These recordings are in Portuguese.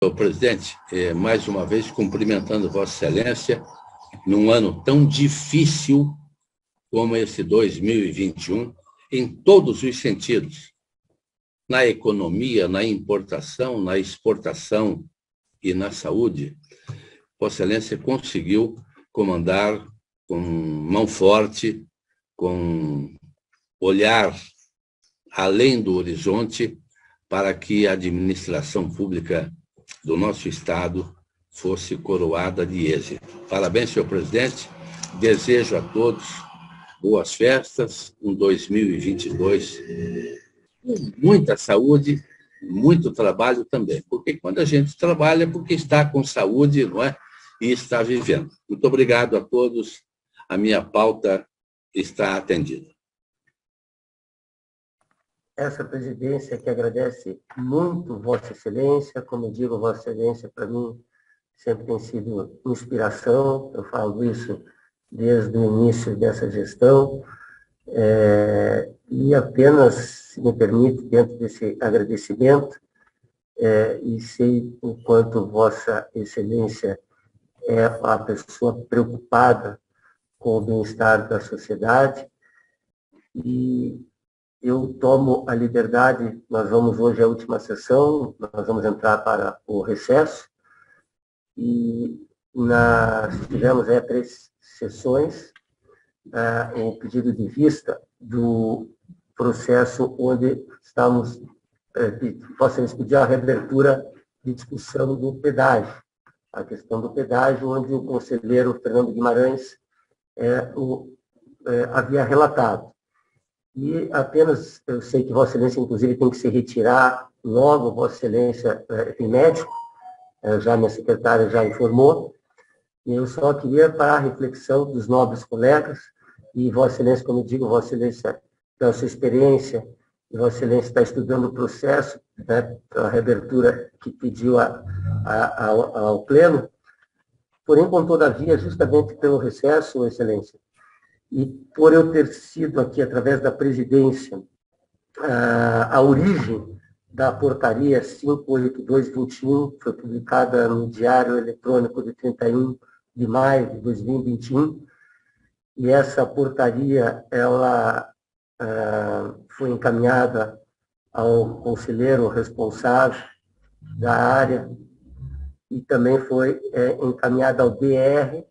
Senhor presidente, mais uma vez cumprimentando Vossa Excelência, num ano tão difícil como esse 2021, em todos os sentidos, na economia, na importação, na exportação e na saúde. Vossa Excelência conseguiu comandar com mão forte, com olhar além do horizonte, para que a administração pública do nosso Estado fosse coroada de êxito. Parabéns, senhor presidente. Desejo a todos boas festas, um 2022 com muita saúde, muito trabalho também. Porque quando a gente trabalha, é porque está com saúde, não é? E está vivendo. Muito obrigado a todos. A minha pauta está atendida. Essa presidência que agradece muito Vossa Excelência, como eu digo, Vossa Excelência, para mim, sempre tem sido inspiração, eu falo isso desde o início dessa gestão, e apenas, se me permite, dentro desse agradecimento, e sei o quanto Vossa Excelência é a pessoa preocupada com o bem-estar da sociedade, e eu tomo a liberdade, nós vamos hoje à última sessão, nós vamos entrar para o recesso, e nós tivemos 3 sessões, o pedido de vista do processo onde estamos, possamos pedir a reabertura de discussão do pedágio, a questão do pedágio, onde o conselheiro Fernando Guimarães havia relatado. E apenas, eu sei que Vossa Excelência, inclusive, tem que se retirar logo, Vossa Excelência tem médico, já minha secretária já informou, e eu só queria, para a reflexão dos nobres colegas, e Vossa Excelência, como eu digo, Vossa Excelência, pela sua experiência, e Vossa Excelência está estudando o processo, né, pela reabertura que pediu ao Pleno, porém, com todavia, justamente pelo recesso, Excelência, e por eu ter sido aqui, através da presidência, a origem da portaria 582/21, foi publicada no Diário Eletrônico de 31 de maio de 2021, e essa portaria ela foi encaminhada ao conselheiro responsável da área, e também foi encaminhada ao DR,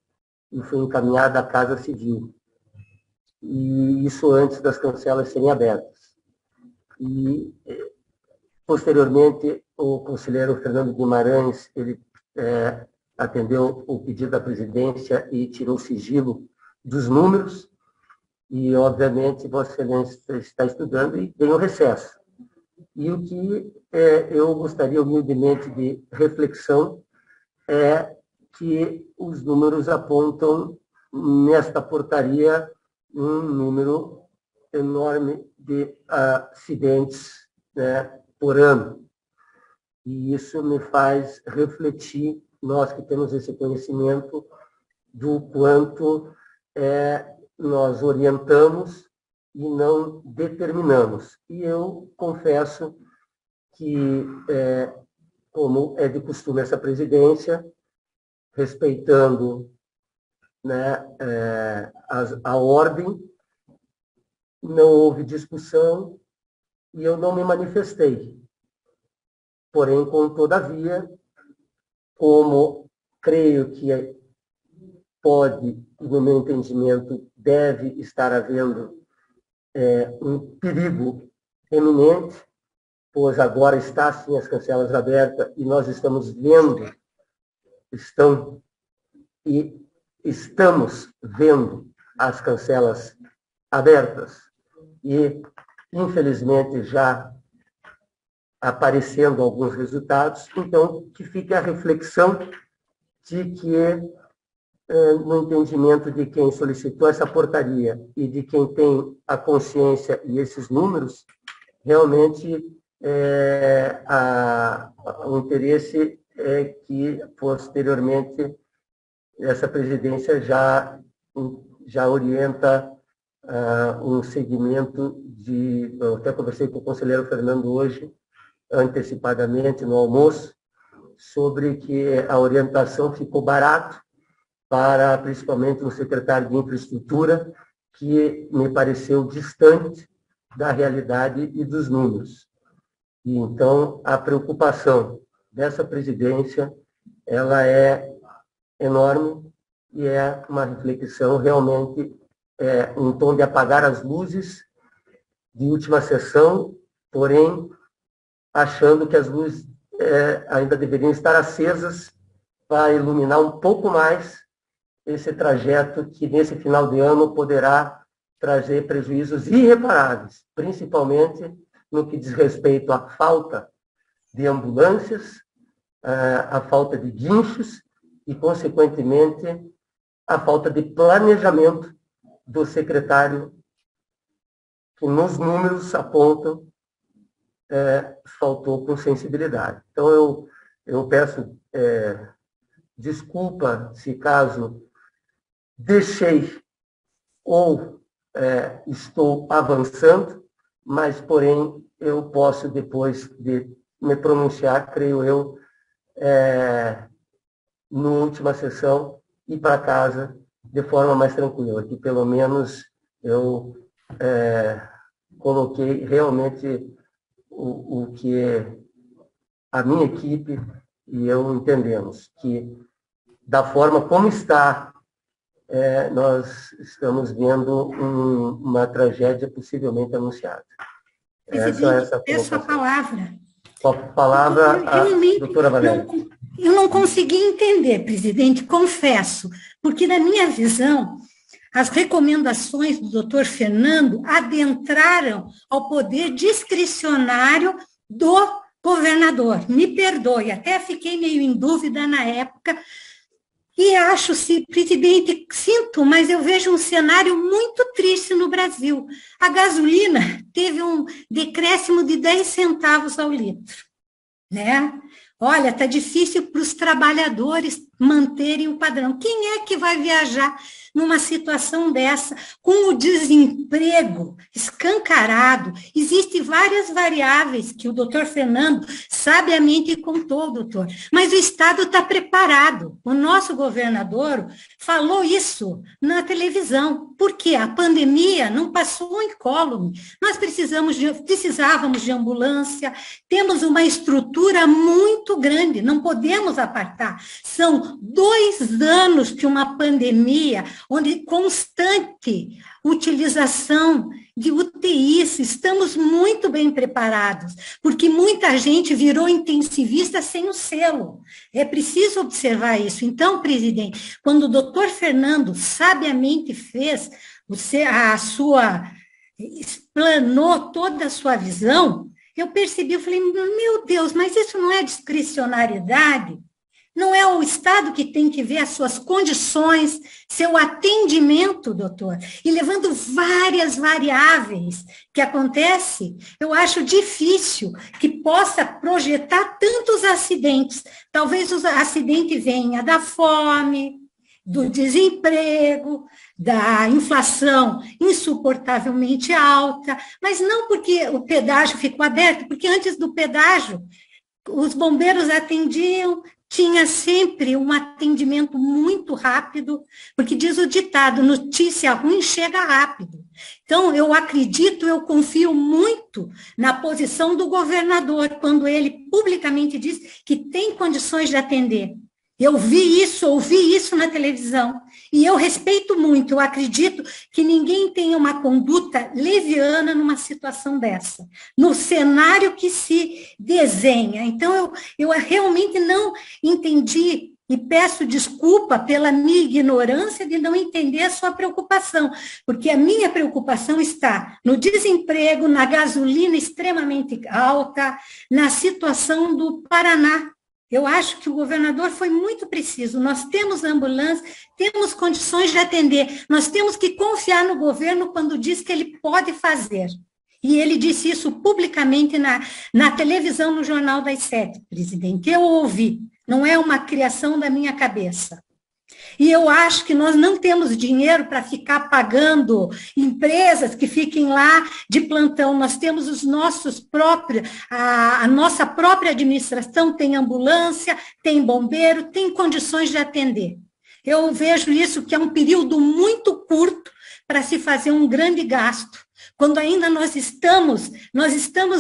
e foi encaminhada à Casa Civil. E isso antes das cancelas serem abertas. E, posteriormente, o conselheiro Fernando Guimarães, ele atendeu o pedido da presidência e tirou o sigilo dos números, e, obviamente, Vossa Excelência está estudando e vem o recesso. E o que eu gostaria humildemente de reflexão é que os números apontam nesta portaria um número enorme de acidentes, né, por ano. E isso me faz refletir, nós que temos esse conhecimento, do quanto nós orientamos e não determinamos. E eu confesso que, como é de costume essa presidência, respeitando, né, a ordem, não houve discussão e eu não me manifestei. Porém, com todavia, como creio que pode, e no meu entendimento, deve estar havendo um perigo eminente, pois agora está sim as cancelas abertas e nós estamos vendo, estamos vendo as cancelas abertas e, infelizmente, já aparecendo alguns resultados. Então, que fique a reflexão de que, no entendimento de quem solicitou essa portaria e de quem tem a consciência e esses números, realmente o interesse é que, posteriormente, essa presidência já orienta um segmento eu até conversei com o conselheiro Fernando hoje, antecipadamente no almoço, sobre que a orientação ficou barato para, principalmente, o secretário de Infraestrutura, que me pareceu distante da realidade e dos números. E, então, a preocupação dessa presidência, ela é enorme e é uma reflexão realmente, um tom de apagar as luzes de última sessão, porém, achando que as luzes ainda deveriam estar acesas para iluminar um pouco mais esse trajeto que, nesse final de ano, poderá trazer prejuízos irreparáveis, principalmente no que diz respeito à falta de ambulâncias, à falta de guinchos e, consequentemente, à falta de planejamento do secretário, que nos números apontam faltou com sensibilidade. Então, eu peço desculpa se caso deixei ou estou avançando, mas, porém, eu posso, depois de me pronunciar, creio eu, na última sessão, ir para casa de forma mais tranquila, que pelo menos eu coloquei realmente o que a minha equipe e eu entendemos, que da forma como está, nós estamos vendo uma tragédia possivelmente anunciada. Presidente, peço a palavra. A palavra à doutora Valéria. Eu não consegui entender, presidente, confesso, porque na minha visão, as recomendações do doutor Fernando adentraram ao poder discricionário do governador. Me perdoe, até fiquei meio em dúvida na época, e acho, presidente, sinto, mas eu vejo um cenário muito triste no Brasil. A gasolina teve um decréscimo de 10 centavos ao litro, né? Olha, está difícil para os trabalhadores manterem o padrão. Quem é que vai viajar numa situação dessa, com o desemprego escancarado? Existem várias variáveis que o doutor Fernando sabiamente contou, doutor, mas o Estado está preparado. O nosso governador falou isso na televisão, porque a pandemia não passou incólume. Nós precisávamos de ambulância, temos uma estrutura muito grande, não podemos apartar. São 2 anos de uma pandemia, onde constante utilização de UTIs, estamos muito bem preparados, porque muita gente virou intensivista sem o selo. É preciso observar isso. Então, presidente, quando o doutor Fernando sabiamente fez explanou toda a sua visão, eu percebi, eu falei, meu Deus, mas isso não é discricionariedade? Não é o Estado que tem que ver as suas condições, seu atendimento, doutor? E levando várias variáveis que acontece, eu acho difícil que possa projetar tantos acidentes. Talvez o acidente venha da fome, do desemprego, da inflação insuportavelmente alta, mas não porque o pedágio ficou aberto, porque antes do pedágio, os bombeiros atendiam, tinha sempre um atendimento muito rápido, porque diz o ditado, notícia ruim chega rápido. Então, eu acredito, eu confio muito na posição do governador, quando ele publicamente diz que tem condições de atender. Eu ouvi isso na televisão, e eu respeito muito, eu acredito que ninguém tenha uma conduta leviana numa situação dessa, no cenário que se desenha. Então, eu realmente não entendi, e peço desculpa pela minha ignorância de não entender a sua preocupação, porque a minha preocupação está no desemprego, na gasolina extremamente alta, na situação do Paraná. Eu acho que o governador foi muito preciso. Nós temos ambulância, temos condições de atender. Nós temos que confiar no governo quando diz que ele pode fazer. E ele disse isso publicamente na televisão, no Jornal das 7, presidente. Eu ouvi. Não é uma criação da minha cabeça. E eu acho que nós não temos dinheiro para ficar pagando empresas que fiquem lá de plantão. Nós temos os nossos próprios, a nossa própria administração tem ambulância, tem bombeiro, tem condições de atender. Eu vejo isso que é um período muito curto para se fazer um grande gasto, quando ainda nós estamos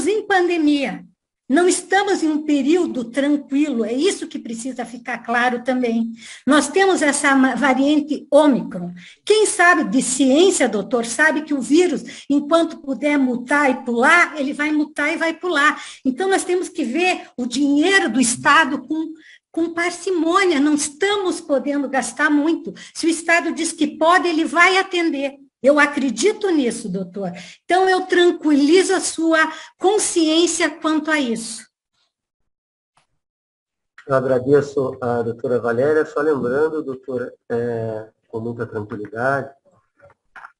em pandemia. Não estamos em um período tranquilo, é isso que precisa ficar claro também. Nós temos essa variante Ômicron. Quem sabe de ciência, doutor, sabe que o vírus, enquanto puder mutar e pular, ele vai mutar e vai pular. Então, nós temos que ver o dinheiro do Estado com parcimônia, não estamos podendo gastar muito. Se o Estado diz que pode, ele vai atender. Eu acredito nisso, doutor. Então, eu tranquilizo a sua consciência quanto a isso. Eu agradeço a doutora Valéria, só lembrando, doutora, com muita tranquilidade,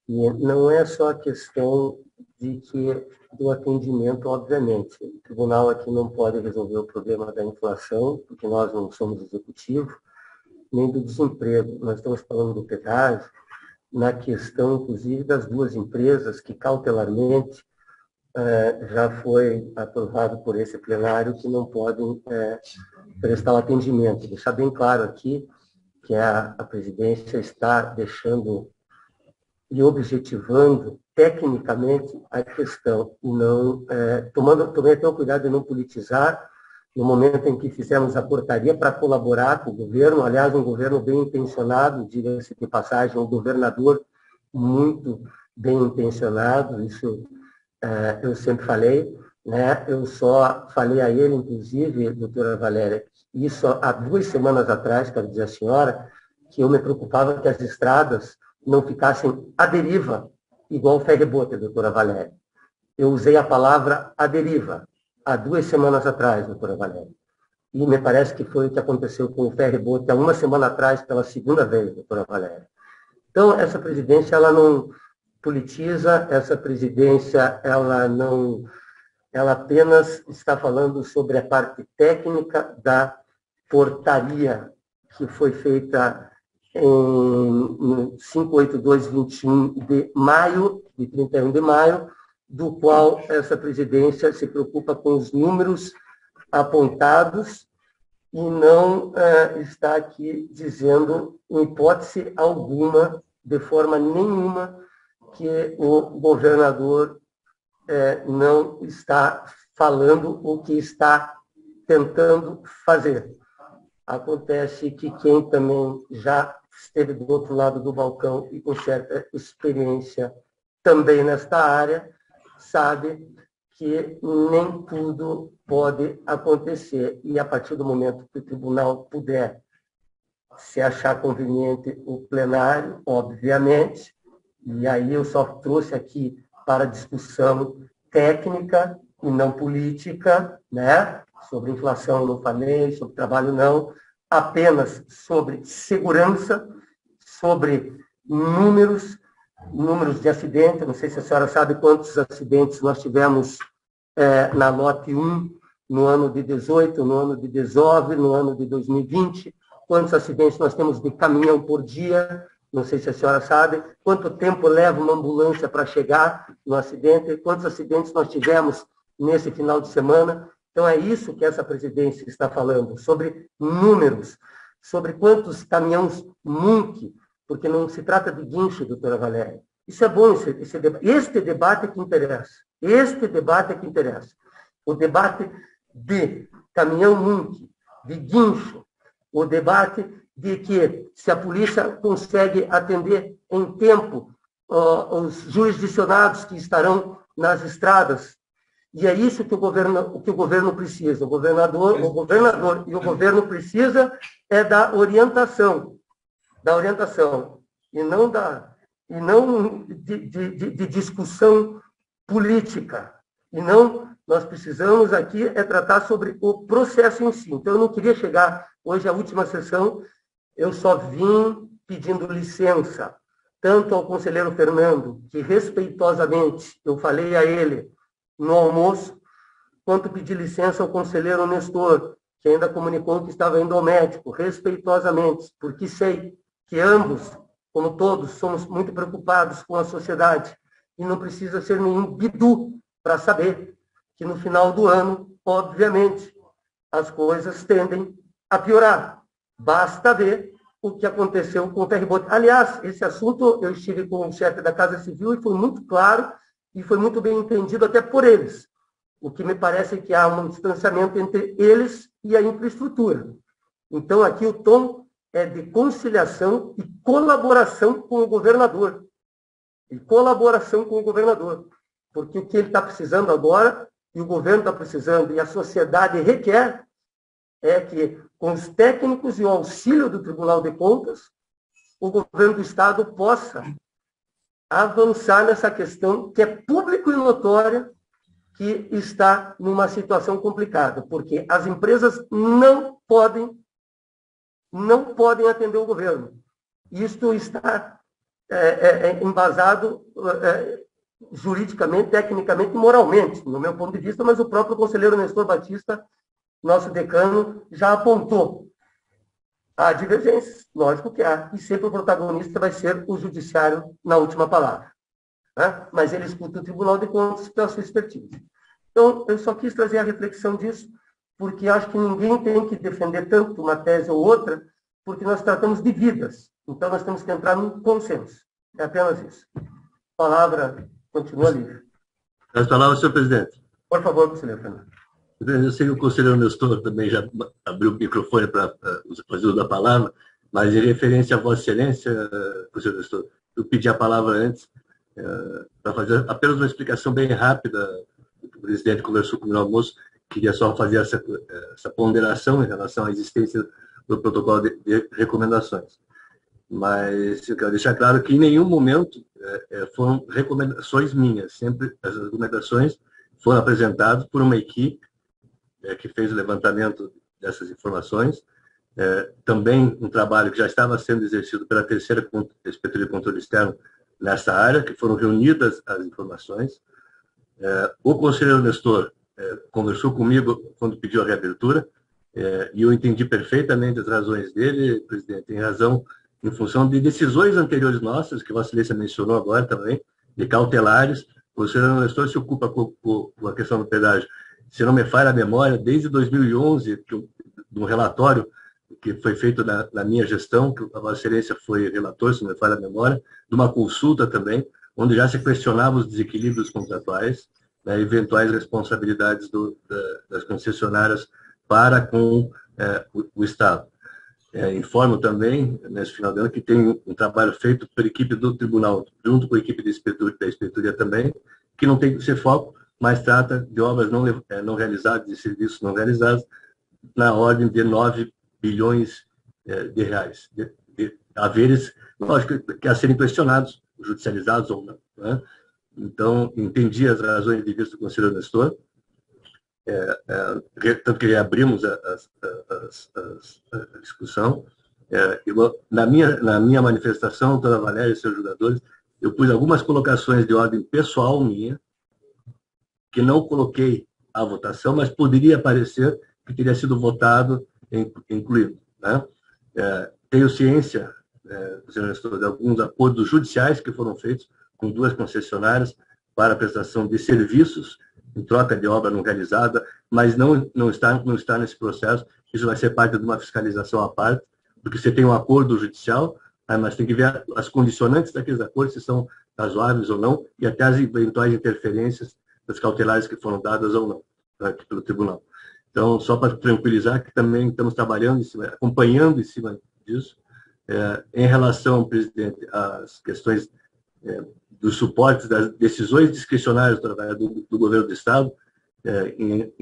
e não é só a questão do atendimento, obviamente. O tribunal aqui não pode resolver o problema da inflação, porque nós não somos executivo, nem do desemprego. Nós estamos falando do pedágio, na questão, inclusive, das duas empresas que cautelarmente já foi aprovado por esse plenário que não podem prestar o atendimento. Deixar bem claro aqui que a presidência está deixando e objetivando tecnicamente a questão, e não tomei até o cuidado de não politizar no momento em que fizemos a portaria para colaborar com o governo, aliás, um governo bem intencionado, diga-se de passagem, um governador muito bem intencionado, isso eu sempre falei, né? Eu só falei a ele, inclusive, doutora Valéria, isso há 2 semanas atrás, quero dizer à senhora, que eu me preocupava que as estradas não ficassem à deriva, igual o ferry-boat, doutora Valéria. Eu usei a palavra à deriva, há 2 semanas atrás, doutora Valéria. E me parece que foi o que aconteceu com o ferry-boat há 1 semana atrás, pela 2ª vez, doutora Valéria. Então, essa presidência, ela não politiza, essa presidência, ela apenas está falando sobre a parte técnica da portaria que foi feita em 582/21 de maio, de 31 de maio, do qual essa presidência se preocupa com os números apontados e não está aqui dizendo, em hipótese alguma, de forma nenhuma, que o governador não está falando o que está tentando fazer. Acontece que quem também já esteve do outro lado do balcão e com certa experiência também nesta área, sabe que nem tudo pode acontecer. E a partir do momento que o tribunal puder, se achar conveniente o plenário, obviamente, e aí eu só trouxe aqui para discussão técnica e não política, né? Sobre inflação eu não falei, sobre trabalho não, apenas sobre segurança, sobre números de acidente. Não sei se a senhora sabe quantos acidentes nós tivemos na lote 1 no ano de 18, no ano de 19, no ano de 2020, quantos acidentes nós temos de caminhão por dia, não sei se a senhora sabe, quanto tempo leva uma ambulância para chegar no acidente, quantos acidentes nós tivemos nesse final de semana. Então, é isso que essa presidência está falando, sobre números, sobre quantos caminhões MUNC, porque não se trata de guincho, doutora Valéria. Isso é bom, este debate é que interessa. Este debate é que interessa. O debate de caminhão MUNC, de guincho, o debate de que se a polícia consegue atender em tempo os jurisdicionados que estarão nas estradas. E é isso que o governo precisa. O governador e o governo precisa é da orientação, e não de discussão política. E não, nós precisamos aqui tratar sobre o processo em si. Então, eu não queria chegar hoje à última sessão, eu só vim pedindo licença, tanto ao conselheiro Fernando, que respeitosamente eu falei a ele no almoço, quanto pedi licença ao conselheiro Nestor, que ainda comunicou que estava indo ao médico, respeitosamente, porque sei que ambos, como todos, somos muito preocupados com a sociedade e não precisa ser nenhum bidu para saber que no final do ano, obviamente, as coisas tendem a piorar. Basta ver o que aconteceu com o ferryboat. Aliás, esse assunto eu estive com o chefe da Casa Civil e foi muito claro e foi muito bem entendido até por eles. O que me parece é que há um distanciamento entre eles e a infraestrutura. Então, aqui o tom é de conciliação e colaboração com o governador. E colaboração com o governador. Porque o que ele está precisando agora, e o governo está precisando, e a sociedade requer, é que, com os técnicos e o auxílio do Tribunal de Contas, o governo do Estado possa avançar nessa questão que é público e notória, que está numa situação complicada, porque as empresas não podem atender o governo. Isto está embasado juridicamente, tecnicamente e moralmente, no meu ponto de vista, mas o próprio conselheiro Nestor Batista, nosso decano, já apontou. Há divergências, lógico que há, e sempre o protagonista vai ser o judiciário na última palavra. Né? Mas ele escuta o Tribunal de Contas pela sua expertise. Então, eu só quis trazer a reflexão disso, porque acho que ninguém tem que defender tanto uma tese ou outra, porque nós tratamos de vidas. Então, nós temos que entrar num consenso. É apenas isso. A palavra continua livre. As palavras, senhor presidente. Por favor, conselheiro Fernando. Eu sei que o conselheiro Nestor também já abriu o microfone para fazer uso da palavra, mas em referência a Vossa Excelência, conselheiro Nestor, eu pedi a palavra antes para fazer apenas uma explicação bem rápida. O presidente conversou comigo no almoço, queria só fazer essa ponderação em relação à existência do protocolo de recomendações. Mas eu quero deixar claro que em nenhum momento foram recomendações minhas, sempre as recomendações foram apresentadas por uma equipe que fez o levantamento dessas informações, também um trabalho que já estava sendo exercido pela terceira Inspetoria de Controle Externo nessa área, que foram reunidas as informações. O conselheiro Nestor conversou comigo quando pediu a reabertura, e eu entendi perfeitamente as razões dele, presidente, em função de decisões anteriores nossas, que Vossa Excelência mencionou agora também, de cautelares. O conselheiro Nestor se ocupa com a questão do pedágio. Se não me falha a memória, desde 2011, de um relatório que foi feito na minha gestão, que a Vossa Excelência foi relator, se não me falha a memória, de uma consulta também, onde já se questionava os desequilíbrios contratuais, né, eventuais responsabilidades das concessionárias para com o Estado. Informo também, nesse final de ano, que tem um trabalho feito pela equipe do Tribunal, junto com a equipe da Inspetoria também, que não tem que ser foco, mas trata de obras não realizadas, de serviços não realizados, na ordem de 9 bilhões de reais, de haveres, lógico, que a serem questionados, judicializados ou não. Né? Então, entendi as razões de vista do conselheiro Nestor, tanto que reabrimos a discussão. Na minha manifestação, doutora Valéria e seus jogadores, eu pus algumas colocações de ordem pessoal minha, que não coloquei à votação, mas poderia parecer que teria sido votado, incluído. Né? Tenho ciência, de alguns acordos judiciais que foram feitos com 2 concessionárias para a prestação de serviços em troca de obra não realizada, mas não está nesse processo. Isso vai ser parte de uma fiscalização à parte, porque você tem um acordo judicial, mas tem que ver as condicionantes daqueles acordos, se são razoáveis ou não, e até as eventuais interferências das cautelares que foram dadas ou não, aqui pelo tribunal. Então, só para tranquilizar, que também estamos trabalhando, acompanhando em cima disso. Em relação, presidente, às questões dos suportes das decisões discricionárias do governo do Estado, em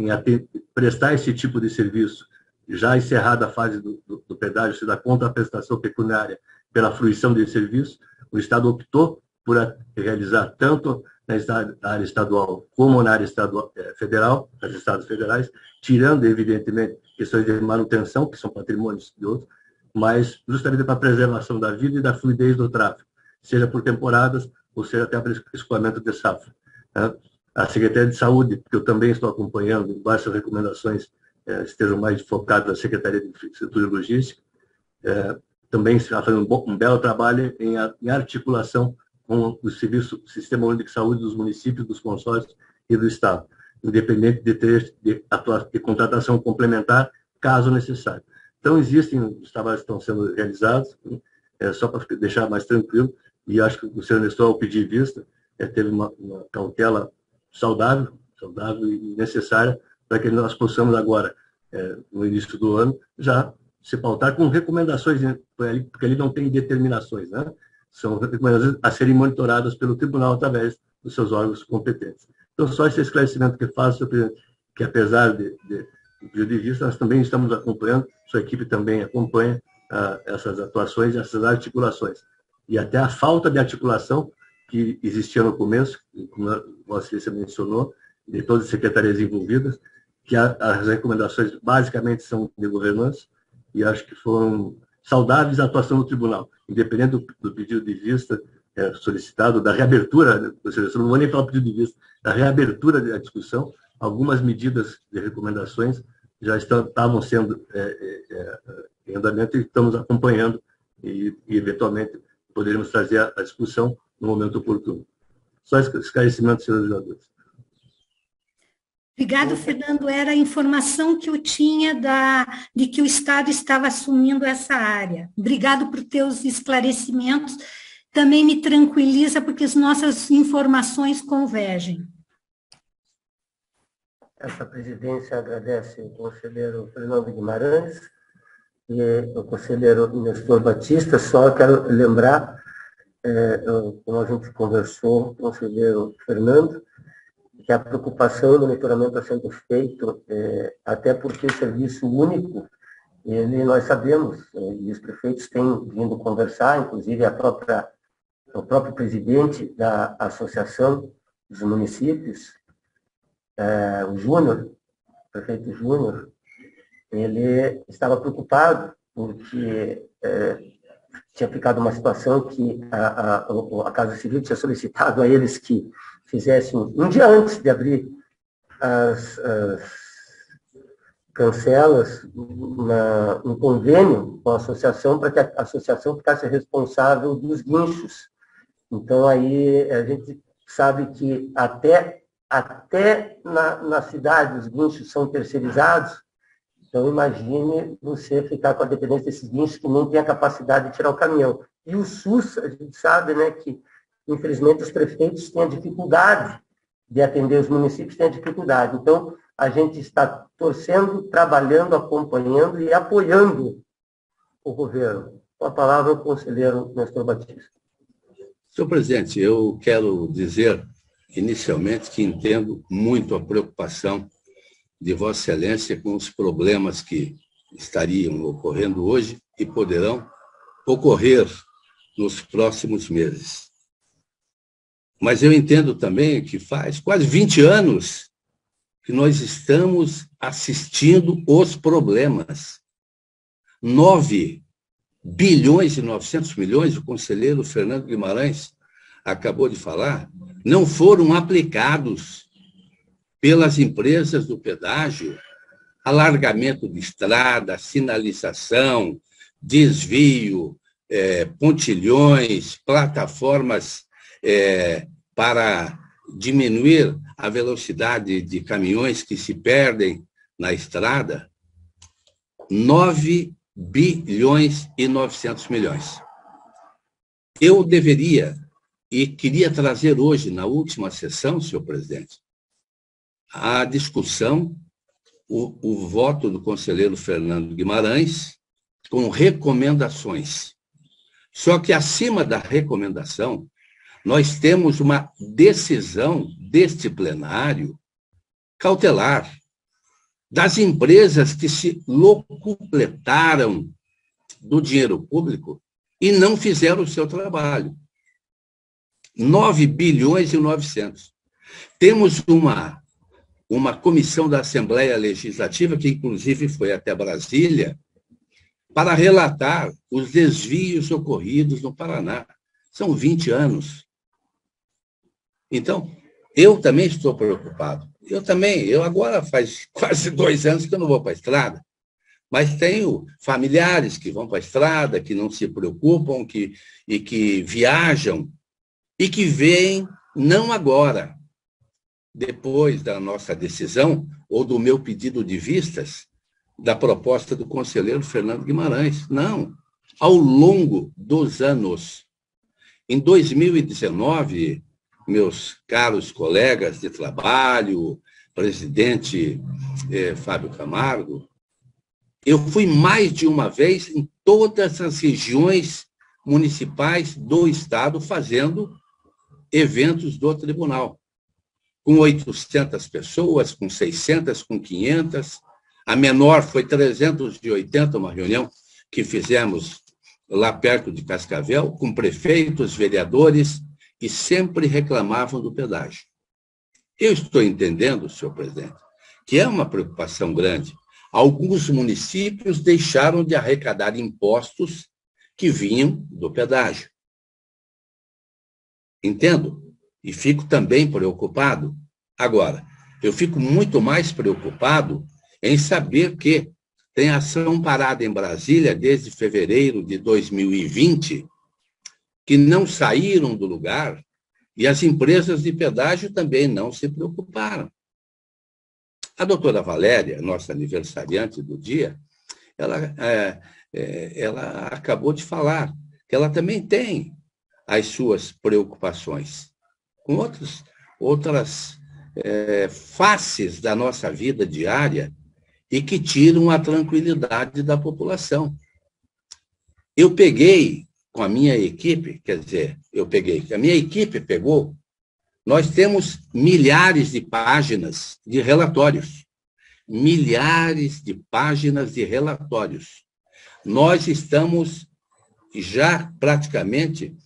prestar esse tipo de serviço, já encerrada a fase do pedágio, se dá conta da prestação pecuniária pela fruição desse serviço, o Estado optou por realizar tanto na área estadual como na área federal, nas estados federais, tirando, evidentemente, questões de manutenção, que são patrimônios de outros, mas justamente para a preservação da vida e da fluidez do tráfego, seja por temporadas, ou seja até para escoamento de safra. A Secretaria de Saúde, que eu também estou acompanhando, embora essas recomendações estejam mais focadas na Secretaria de Infraestrutura e Logística, também está fazendo um belo trabalho em articulação com o Sistema Único de Saúde dos municípios, dos consórcios e do Estado, independente de contratação complementar, caso necessário. Então, os trabalhos estão sendo realizados, só para deixar mais tranquilo, e acho que o senhor Nestor, ao pedir vista, teve uma cautela saudável e necessária para que nós possamos agora, no início do ano, já se pautar com recomendações, porque ali não tem determinações, né? São recomendações a serem monitoradas pelo tribunal através dos seus órgãos competentes. Então, só esse esclarecimento que faço, senhor presidente, que apesar do período de vista, nós também estamos acompanhando, sua equipe também acompanha essas atuações, essas articulações. E até a falta de articulação que existia no começo, como a Vossa Excelência mencionou, de todas as secretarias envolvidas, que as recomendações basicamente são de governança, e acho que foram saudáveis a atuação do tribunal, independente do pedido de vista solicitado, da reabertura, não vou nem falar pedido de vista, da reabertura da discussão, algumas medidas de recomendações já estavam sendo em andamento e estamos acompanhando e eventualmente, poderemos trazer a discussão no momento oportuno. Só esclarecimento, senhores legisladores. Obrigado, Fernando. Era a informação que eu tinha de que o Estado estava assumindo essa área. Obrigado por teus esclarecimentos. Também me tranquiliza, porque as nossas informações convergem. Essa presidência agradece o conselheiro Fernando Guimarães e o conselheiro Nestor Batista. Só quero lembrar, como a gente conversou, o conselheiro Fernando, que a preocupação e o monitoramento está sendo feito, até porque o serviço único, nós sabemos, e os prefeitos têm vindo conversar, inclusive o próprio presidente da Associação dos Municípios, o Júnior, o prefeito Júnior, ele estava preocupado porque tinha ficado uma situação que a Casa Civil tinha solicitado a eles que fizessem, um dia antes de abrir as cancelas, um convênio com a associação para que a associação ficasse responsável dos guinchos. Então, aí a gente sabe que até na cidade os guinchos são terceirizados. Então, imagine você ficar com a dependência desses guinchos que não tem a capacidade de tirar o caminhão. E o SUS, a gente sabe, né, que, infelizmente, os prefeitos têm a dificuldade de atender os municípios, têm a dificuldade. Então, a gente está torcendo, trabalhando, acompanhando e apoiando o governo. Com a palavra, o conselheiro Nestor Batista. Senhor presidente, eu quero dizer, inicialmente, que entendo muito a preocupação de Vossa Excelência com os problemas que estariam ocorrendo hoje e poderão ocorrer nos próximos meses. Mas eu entendo também que faz quase 20 anos que nós estamos assistindo os problemas. 9 bilhões e 900 milhões, o conselheiro Fernando Guimarães acabou de falar, não foram aplicados pelas empresas do pedágio, alargamento de estrada, sinalização, desvio, pontilhões, plataformas para diminuir a velocidade de caminhões que se perdem na estrada. 9 bilhões e 900 milhões. Eu deveria e queria trazer hoje, na última sessão, senhor presidente, a discussão, o voto do conselheiro Fernando Guimarães com recomendações. Só que, acima da recomendação, nós temos uma decisão deste plenário cautelar das empresas que se locupletaram do dinheiro público e não fizeram o seu trabalho. 9 bilhões e 900. Temos uma comissão da Assembleia Legislativa, que inclusive foi até Brasília, para relatar os desvios ocorridos no Paraná. São 20 anos. Então, eu também estou preocupado. Eu agora faz quase 2 anos que eu não vou para a estrada, Mas tenho familiares que vão para a estrada, que não se preocupam, e que viajam, e que veem, não agora, depois da nossa decisão, ou do meu pedido de vistas, da proposta do conselheiro Fernando Guimarães. Não, ao longo dos anos. Em 2019, meus caros colegas de trabalho, presidente Fábio Camargo, eu fui mais de uma vez em todas as regiões municipais do Estado fazendo eventos do tribunal, com 800 pessoas, com 600, com 500. A menor foi 380, uma reunião que fizemos lá perto de Cascavel, com prefeitos, vereadores, e sempre reclamavam do pedágio. Eu estou entendendo, senhor presidente, que é uma preocupação grande. Alguns municípios deixaram de arrecadar impostos que vinham do pedágio. Entendo, e fico também preocupado. Agora, eu fico muito mais preocupado em saber que tem ação parada em Brasília desde fevereiro de 2020, que não saíram do lugar, e as empresas de pedágio também não se preocuparam. A doutora Valéria, nossa aniversariante do dia, ela acabou de falar que ela também tem as suas preocupações com outras faces da nossa vida diária e que tiram a tranquilidade da população. Eu peguei com a minha equipe, a minha equipe pegou, nós temos milhares de páginas de relatórios. Milhares de páginas de relatórios. Nós estamos já praticamente,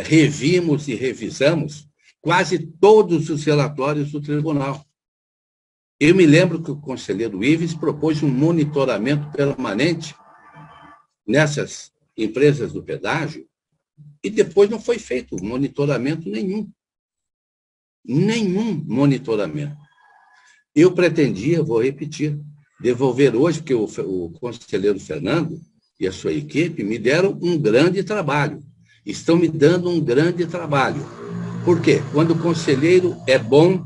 revimos e revisamos quase todos os relatórios do tribunal. Eu me lembro que o conselheiro Ives propôs um monitoramento permanente nessas empresas do pedágio e depois não foi feito monitoramento nenhum. Nenhum monitoramento. Eu pretendia, vou repetir, devolver hoje, porque o conselheiro Fernando e a sua equipe me deram um grande trabalho. Estão me dando um grande trabalho. Por quê? Quando o conselheiro é bom,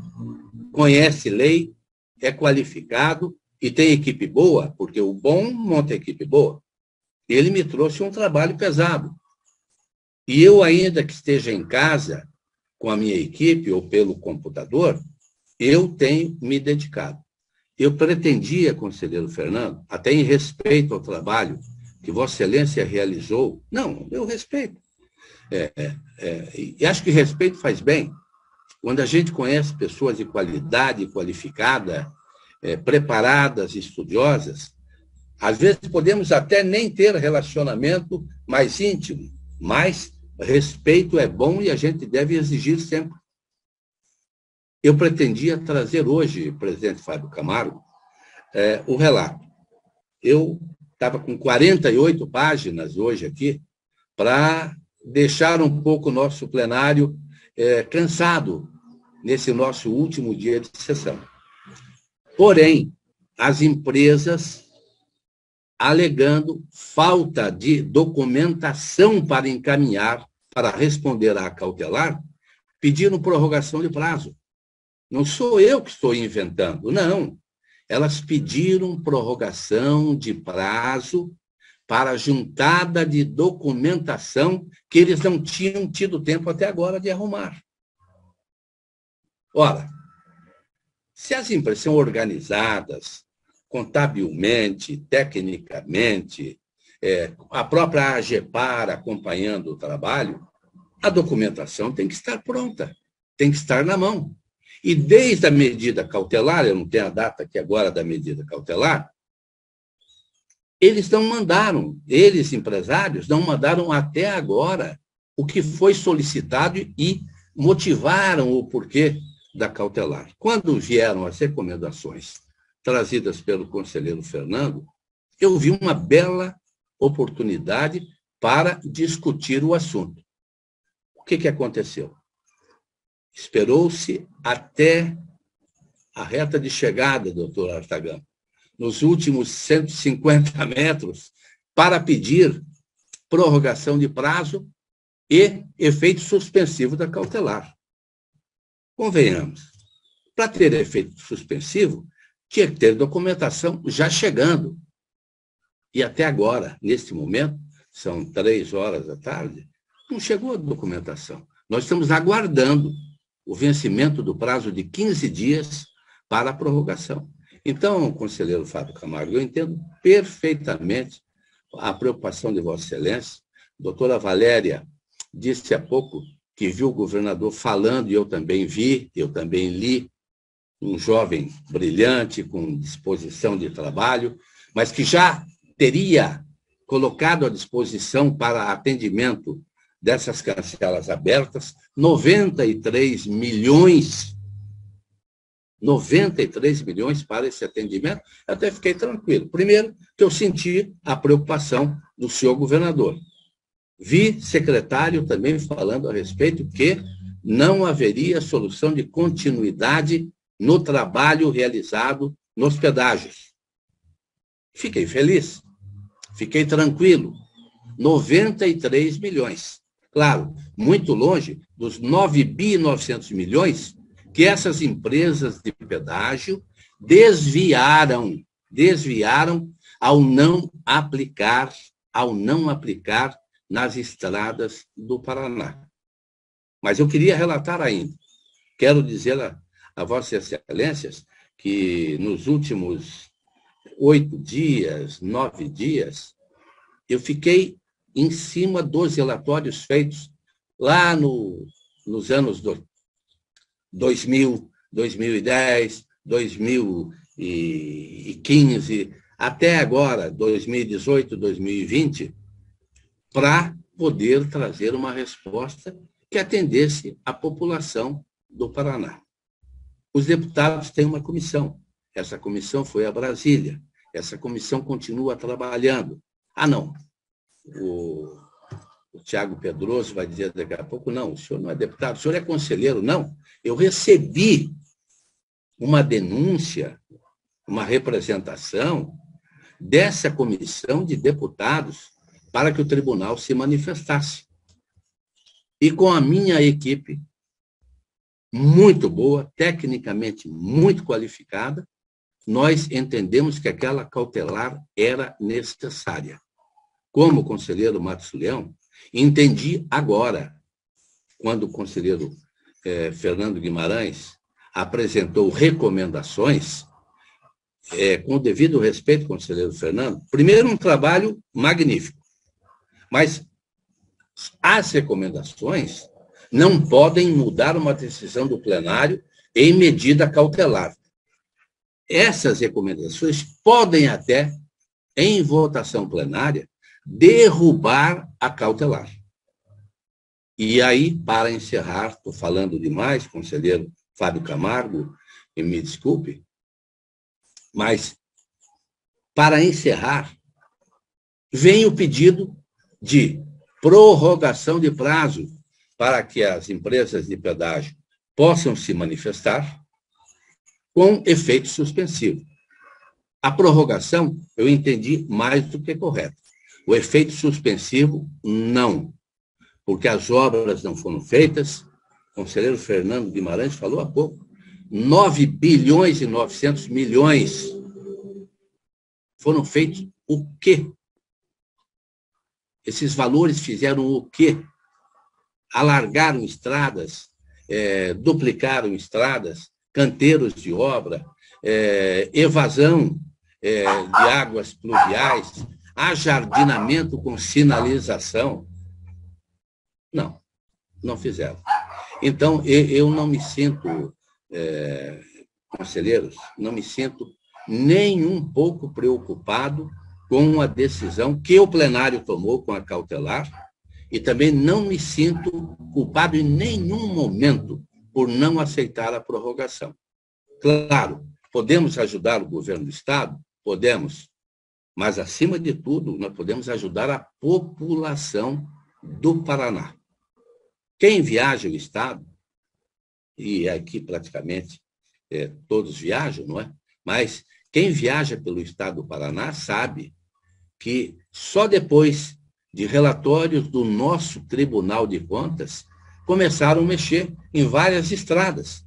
conhece lei, é qualificado e tem equipe boa, porque o bom monta equipe boa. Ele me trouxe um trabalho pesado. E eu, ainda que esteja em casa com a minha equipe ou pelo computador, eu tenho me dedicado. Eu pretendia, conselheiro Fernando, até em respeito ao trabalho que Vossa Excelência realizou, não, eu respeito. E acho que respeito faz bem. Quando a gente conhece pessoas de qualidade, qualificada, preparadas, estudiosas, às vezes podemos até nem ter relacionamento mais íntimo, mas respeito é bom e a gente deve exigir sempre. Eu pretendia trazer hoje, presidente Fábio Camargo, o relato. Eu estava com 48 páginas hoje aqui para deixar um pouco o nosso plenário cansado nesse nosso último dia de sessão. Porém, as empresas, alegando falta de documentação para encaminhar, para responder à cautelar, pediram prorrogação de prazo. Não sou eu que estou inventando, não. Elas pediram prorrogação de prazo para a juntada de documentação que eles não tinham tido tempo até agora de arrumar. Ora, se as empresas são organizadas contabilmente, tecnicamente, a própria AGEPAR acompanhando o trabalho, a documentação tem que estar pronta, tem que estar na mão. E desde a medida cautelar, eu não tenho a data aqui agora da medida cautelar, eles não mandaram, eles, empresários, não mandaram até agora o que foi solicitado e motivaram o porquê da cautelar. Quando vieram as recomendações trazidas pelo conselheiro Fernando, eu vi uma bela oportunidade para discutir o assunto. O que aconteceu? Esperou-se até a reta de chegada, doutor Artagão, nos últimos 150 metros para pedir prorrogação de prazo e efeito suspensivo da cautelar. Convenhamos, para ter efeito suspensivo, tinha que ter documentação já chegando. E até agora, neste momento, são 3 horas da tarde, não chegou a documentação. Nós estamos aguardando o vencimento do prazo de 15 dias para a prorrogação. Então, conselheiro Fábio Camargo, eu entendo perfeitamente a preocupação de Vossa Excelência. A doutora Valéria disse há pouco que viu o governador falando, e eu também vi, eu também li, um jovem brilhante, com disposição de trabalho, mas que já teria colocado à disposição para atendimento dessas cancelas abertas 93 milhões para esse atendimento. Eu até fiquei tranquilo. Primeiro, que eu senti a preocupação do senhor governador. Vi secretário também falando a respeito que não haveria solução de continuidade no trabalho realizado nos pedágios. Fiquei feliz, fiquei tranquilo. 93 milhões. Claro, muito longe dos 9.900 milhões que essas empresas de pedágio desviaram ao não aplicar nas estradas do Paraná. Mas eu queria relatar ainda. Quero dizer a Vossas Excelências que nos últimos 8 dias, 9 dias, eu fiquei em cima dos relatórios feitos lá nos anos 2000, 2010, 2015, até agora, 2018, 2020, para poder trazer uma resposta que atendesse a população do Paraná. Os deputados têm uma comissão. Essa comissão foi a Brasília. Essa comissão continua trabalhando. Ah, não. O Tiago Pedroso vai dizer daqui a pouco, não, o senhor não é deputado, o senhor é conselheiro. Não, eu recebi uma denúncia, uma representação dessa comissão de deputados para que o tribunal se manifestasse. E com a minha equipe, muito boa, tecnicamente muito qualificada, nós entendemos que aquela cautelar era necessária. Como o conselheiro Matos Leão, entendi agora, quando o conselheiro Fernando Guimarães apresentou recomendações, com o devido respeito, conselheiro Fernando, primeiro, um trabalho magnífico, mas as recomendações não podem mudar uma decisão do plenário em medida cautelar. Essas recomendações podem até, em votação plenária, derrubar a cautelar. E aí, para encerrar, estou falando demais, conselheiro Fábio Camargo, e me desculpe, mas, para encerrar, vem o pedido de prorrogação de prazo para que as empresas de pedágio possam se manifestar com efeito suspensivo. A prorrogação, eu entendi mais do que correto. O efeito suspensivo, não, porque as obras não foram feitas. O conselheiro Fernando Guimarães falou há pouco, 9 bilhões e 900 milhões foram feitos o quê? Esses valores fizeram o quê? Alargaram estradas, duplicaram estradas, canteiros de obra, evasão de águas pluviais, ajardinamento com sinalização. Não, não fizeram. Então, eu não me sinto, conselheiros, não me sinto nem um pouco preocupado com a decisão que o plenário tomou com a cautelar e também não me sinto culpado em nenhum momento por não aceitar a prorrogação. Claro, podemos ajudar o governo do Estado? Podemos. Mas, acima de tudo, nós podemos ajudar a população do Paraná. Quem viaja o Estado, e aqui praticamente todos viajam, não é? Mas Quem viaja pelo estado do Paraná sabe que só depois de relatórios do nosso Tribunal de Contas começaram a mexer em várias estradas.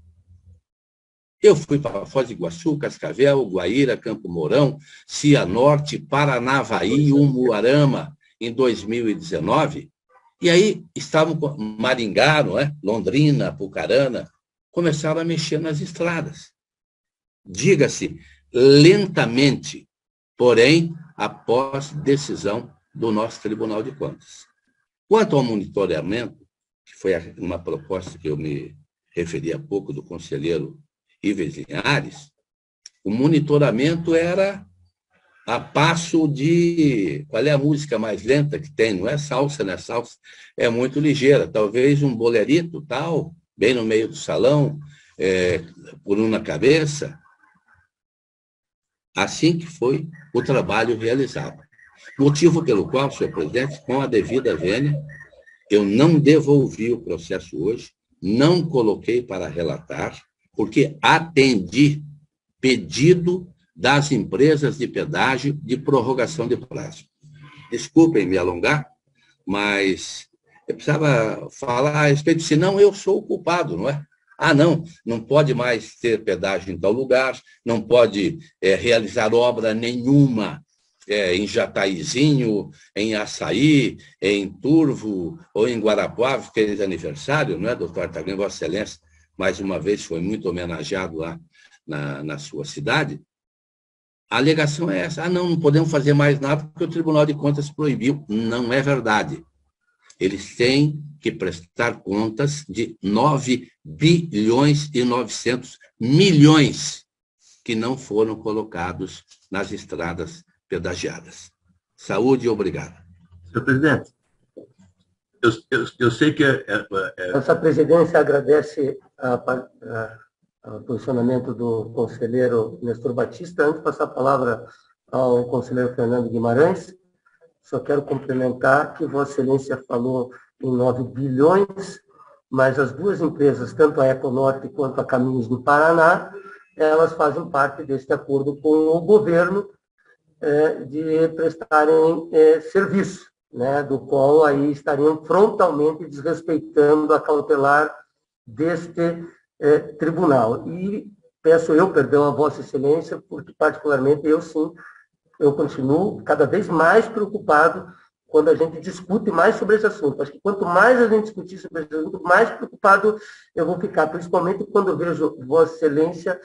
Eu fui para Foz do Iguaçu, Cascavel, Guaíra, Campo Mourão, Cianorte, Paranavaí, Umuarama, em 2019. E aí estavam Maringá, não é? Londrina, Apucarana, começaram a mexer nas estradas. Diga-se, lentamente, porém, após decisão do nosso Tribunal de Contas. Quanto ao monitoramento, que foi uma proposta que eu me referi há pouco do conselheiro Ives Linhares, o monitoramento era a passo de... Qual é a música mais lenta que tem? Não é salsa, né? Salsa é muito ligeira. Talvez um bolerito, tal, bem no meio do salão, por um na cabeça. Assim que foi o trabalho realizado. Motivo pelo qual, senhor presidente, com a devida vênia, eu não devolvi o processo hoje, não coloquei para relatar, porque atendi pedido das empresas de pedágio de prorrogação de prazo. Desculpem me alongar, mas eu precisava falar a respeito, senão eu sou o culpado, não é? Ah, não pode mais ter pedágio em tal lugar, não pode realizar obra nenhuma em Jataizinho, em Açaí, em Turvo ou em Guarapuava, que fez aniversário, não é, doutor Artagan, Vossa Excelência, mais uma vez foi muito homenageado lá na sua cidade. A alegação é essa, não podemos fazer mais nada porque o Tribunal de Contas proibiu. Não é verdade. Eles têm que prestar contas de 9 bilhões e 900 milhões que não foram colocados nas estradas pedagiadas. Saúde e obrigado. Senhor presidente, eu sei que... Essa presidência agradece o posicionamento do conselheiro Nestor Batista. Antes de passar a palavra ao conselheiro Fernando Guimarães, só quero complementar que Vossa Excelência falou em 9 bilhões, mas as duas empresas, tanto a Econorte quanto a Caminhos do Paraná, elas fazem parte deste acordo com o governo de prestarem serviço, né, do qual aí estariam frontalmente desrespeitando a cautelar deste tribunal. E peço perdão a Vossa Excelência, porque particularmente eu continuo cada vez mais preocupado quando a gente discute mais sobre esse assunto. Acho que quanto mais a gente discutir sobre esse assunto, mais preocupado eu vou ficar, principalmente quando eu vejo Vossa Excelência,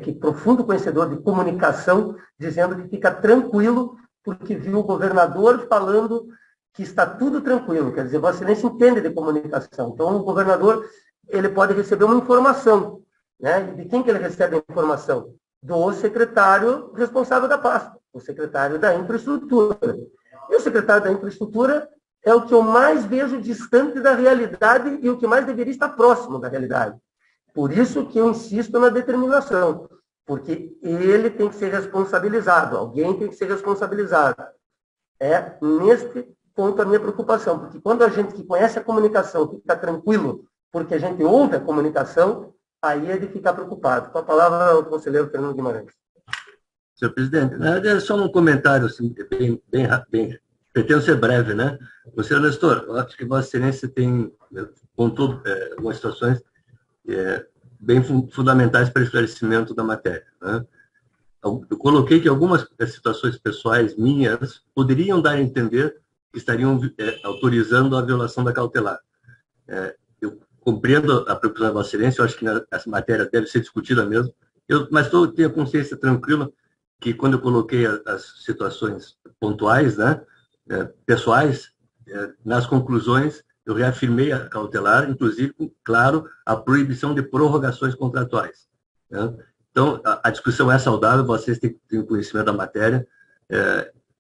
que profundo conhecedor de comunicação, dizendo que fica tranquilo porque viu o governador falando que está tudo tranquilo. Quer dizer, Vossa Excelência entende de comunicação. Então, o governador ele pode receber uma informação, né? De quem que ele recebe a informação? Do secretário responsável da pasta, o secretário da infraestrutura. E o secretário da infraestrutura é o que eu mais vejo distante da realidade e o que mais deveria estar próximo da realidade. Por isso que eu insisto na determinação, porque ele tem que ser responsabilizado, alguém tem que ser responsabilizado. É neste ponto a minha preocupação, porque quando a gente que conhece a comunicação fica tranquilo, porque a gente ouve a comunicação, aí é de ficar preocupado. Com a palavra ao conselheiro Fernando Guimarães. Senhor presidente, é só um comentário assim, bem, pretendo ser breve, né? Conselheiro Nestor, acho que Vossa Excelência pontuou algumas situações bem fundamentais para o esclarecimento da matéria, né? Eu coloquei que algumas situações pessoais minhas poderiam dar a entender que estariam autorizando a violação da cautelar. Eu compreendo a preocupação da Vossa Excelência, eu acho que essa matéria deve ser discutida mesmo, mas tenho a consciência tranquila que quando eu coloquei as situações pontuais, né, pessoais, nas conclusões, eu reafirmei a cautelar, inclusive, claro, a proibição de prorrogações contratuais, né? Então, a discussão é saudável, vocês têm conhecimento da matéria.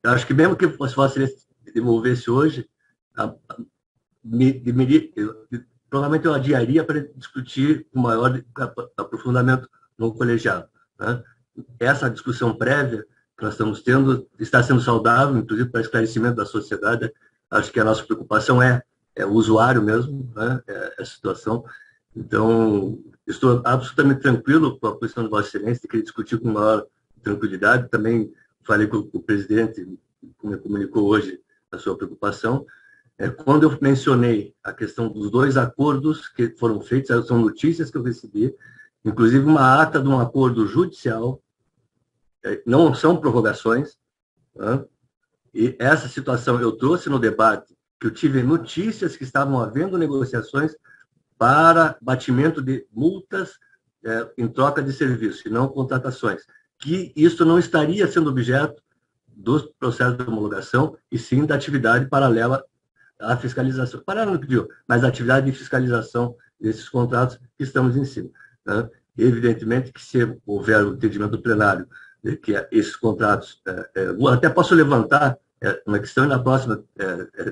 Eu acho que mesmo que Vossa Excelência devolvesse hoje, provavelmente eu adiaria para discutir com maior aprofundamento no colegiado, né? Essa discussão prévia que nós estamos tendo está sendo saudável, inclusive para esclarecimento da sociedade. Acho que a nossa preocupação é o usuário mesmo, né? A situação. Então, estou absolutamente tranquilo com a posição de Vossa Excelência, de querer discutir com maior tranquilidade. Também falei com o presidente, que me comunicou hoje a sua preocupação. Quando eu mencionei a questão dos 2 acordos que foram feitos, são notícias que eu recebi, inclusive uma ata de um acordo judicial, não são prorrogações, né? E essa situação eu trouxe no debate, que eu tive notícias que estavam havendo negociações para batimento de multas em troca de serviços, e não contratações, que isso não estaria sendo objeto do processo de homologação, e sim da atividade paralela à fiscalização. Paralela não pediu, mas a atividade de fiscalização desses contratos que estamos em cima, né? Evidentemente que se houver o entendimento do plenário de que esses contratos, até posso levantar uma questão e na próxima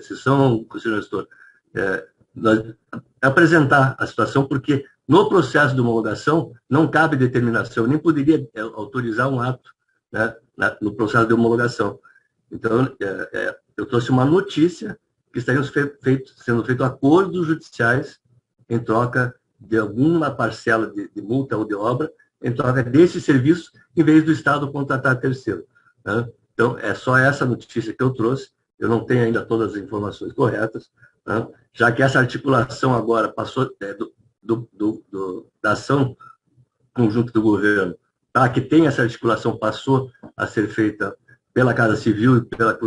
sessão, conselheiro gestor, apresentar a situação, porque no processo de homologação não cabe determinação, nem poderia autorizar um ato, né, no processo de homologação. Então, eu trouxe uma notícia que estariam sendo feitos acordos judiciais em troca de alguma parcela de multa ou de obra, em troca desse serviço, em vez do Estado contratar terceiro, né? Então, é só essa notícia que eu trouxe. Eu não tenho ainda todas as informações corretas, né? Já que essa articulação agora passou da ação conjunta do governo, tá? Que tem essa articulação, passou a ser feita pela Casa Civil e pela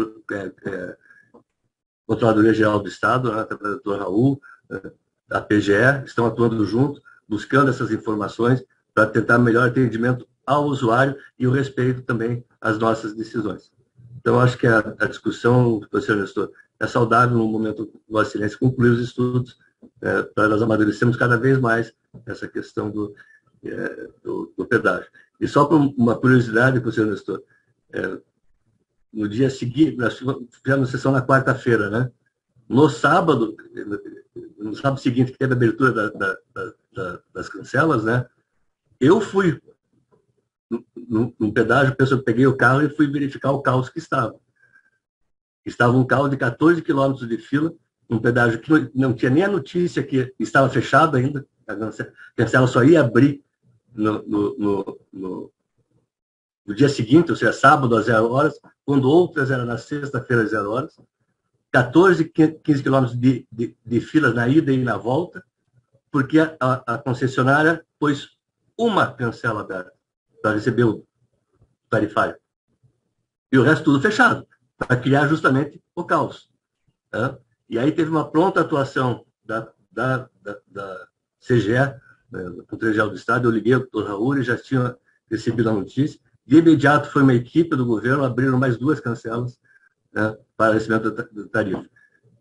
Controladoria Geral do Estado, né? Pelo doutor Raul, a PGE, estão atuando junto, buscando essas informações para tentar melhor atendimento ao usuário e o respeito também às nossas decisões. Então, acho que a discussão, senhor gestor, é saudável no momento que Vossa Excelência concluir os estudos, para nós amadurecermos cada vez mais essa questão do pedágio. E só por uma curiosidade, senhor gestor, no dia seguinte, nós fizemos sessão na quarta-feira, né? No sábado seguinte, que teve a abertura das cancelas, né? Eu fui num pedágio, eu peguei o carro e fui verificar o caos que estava. Estava um caos de 14 quilômetros de fila, um pedágio que não tinha nem a notícia que estava fechado ainda, a cancela só ia abrir no dia seguinte, ou seja, sábado às 0 horas, quando outras eram na sexta-feira às 0 horas, 14, 15 quilômetros de filas na ida e na volta, porque a concessionária pôs uma cancela aberta para receber o tarifário. E o resto tudo fechado, para criar justamente o caos, né? E aí teve uma pronta atuação da CGE, do Conselho Geral do Estado. Eu liguei ao doutor Raul e já tinha recebido a notícia. De imediato foi uma equipe do governo, abriram mais 2 cancelas, né, para recebimento da tarifa.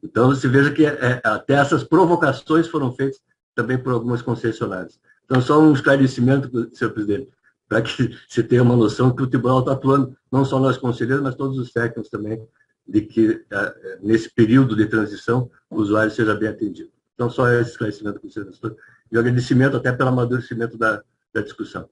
Então, você veja que até essas provocações foram feitas também por algumas concessionárias. Então, só um esclarecimento, senhor presidente, para que se tenha uma noção que o tribunal está atuando, não só nós conselheiros, mas todos os técnicos também, de que nesse período de transição o usuário seja bem atendido. Então, só esse esclarecimento, senhor gestor, e agradecimento até pelo amadurecimento da discussão.